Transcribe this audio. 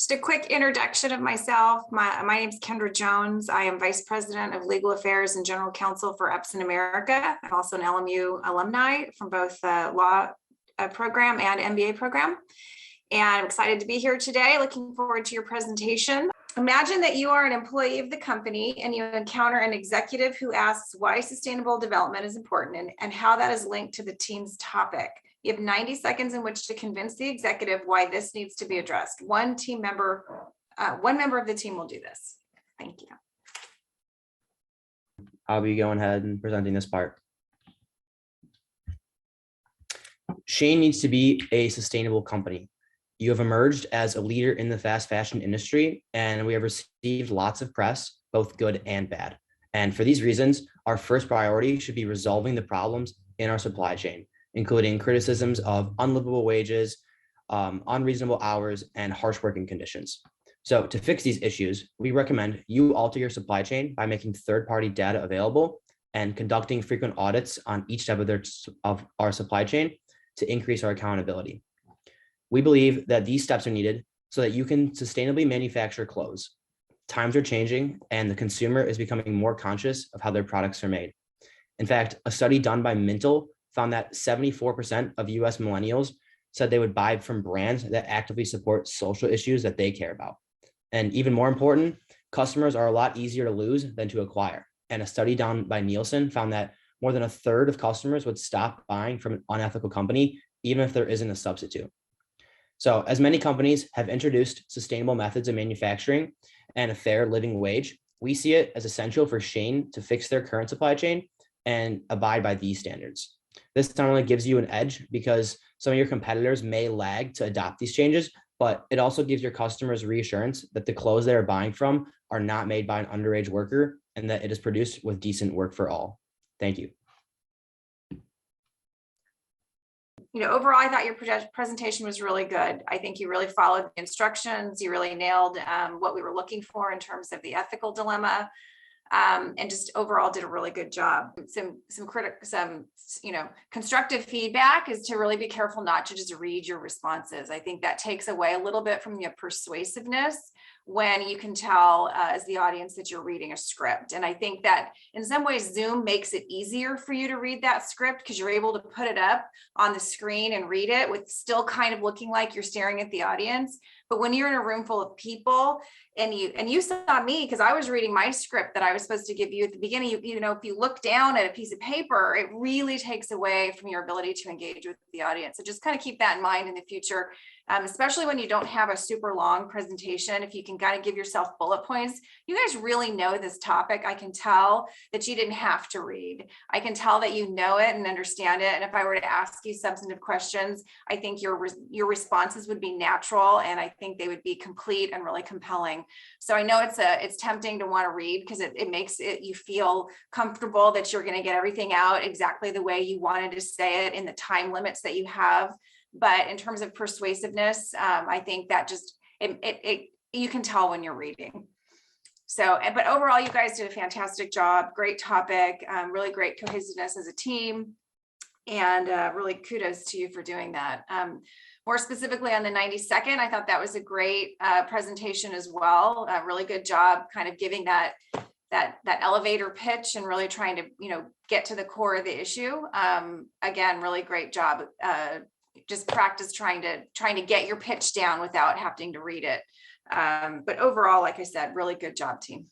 Just a quick introduction of myself. My name is Kendra Jones. I am Vice President of Legal Affairs and General Counsel for IBESCC in America. I'm also an LMU alumni from both the law program and MBA program. And I'm excited to be here today. Looking forward to your presentation. Imagine that you are an employee of the company and you encounter an executive who asks why sustainable development is important and how that is linked to the team's topic. You have 90 seconds in which to convince the executive why this needs to be addressed. One member of the team will do this. Thank you. I'll be going ahead and presenting this part. Shane needs to be a sustainable company. You have emerged as a leader in the fast fashion industry, and we have received lots of press, both good and bad. And for these reasons, our first priority should be resolving the problems in our supply chain, including criticisms of unlivable wages, unreasonable hours, and harsh working conditions. So to fix these issues, we recommend you alter your supply chain by making third-party data available and conducting frequent audits on each step of our supply chain to increase our accountability. We believe that these steps are needed so that you can sustainably manufacture clothes. Times are changing and the consumer is becoming more conscious of how their products are made. In fact, a study done by Mintel found that 74% of US millennials said they would buy from brands that actively support social issues that they care about. And even more important, customers are a lot easier to lose than to acquire. And a study done by Nielsen found that more than a third of customers would stop buying from an unethical company, even if there isn't a substitute. So as many companies have introduced sustainable methods of manufacturing and a fair living wage, we see it as essential for Shane to fix their current supply chain and abide by these standards. This not only gives you an edge because some of your competitors may lag to adopt these changes, but it also gives your customers reassurance that the clothes they are buying from are not made by an underage worker and that it is produced with decent work for all. Thank you. Overall, I thought your presentation was really good. I think you really followed the instructions. You really nailed what we were looking for in terms of the ethical dilemma, and just overall did a really good job. Some constructive feedback is to really be careful not to just read your responses. I think that takes away a little bit from your persuasiveness when you can tell as the audience that you're reading a script. And I think that in some ways Zoom makes it easier for you to read that script because you're able to put it up on the screen and read it with still kind of looking like you're staring at the audience. But when you're in a room full of people and you saw me because I was reading my script that I was supposed to give you at the beginning, if you look down at a piece of paper, it really takes away from your ability to engage with the audience. So just kind of keep that in mind in the future, especially when you don't have a super long presentation. If you can kind of give yourself bullet points, you guys really know this topic. I can tell that you didn't have to read. I can tell that you know it and understand it. And if I were to ask you substantive questions, I think your responses would be natural, and I think they would be complete and really compelling. So I know it's tempting to want to read because it makes you feel comfortable that you're going to get everything out exactly the way you wanted to say it in the time limits that you have. But in terms of persuasiveness, I think that just you can tell when you're reading. So, but overall, you guys did a fantastic job. Great topic, really great cohesiveness as a team, and really kudos to you for doing that. More specifically on the 92nd, I thought that was a great presentation as well. Really good job kind of giving that elevator pitch and really trying to get to the core of the issue. Again, really great job. Just practice trying to get your pitch down without having to read it. But overall, like I said, really good job, team.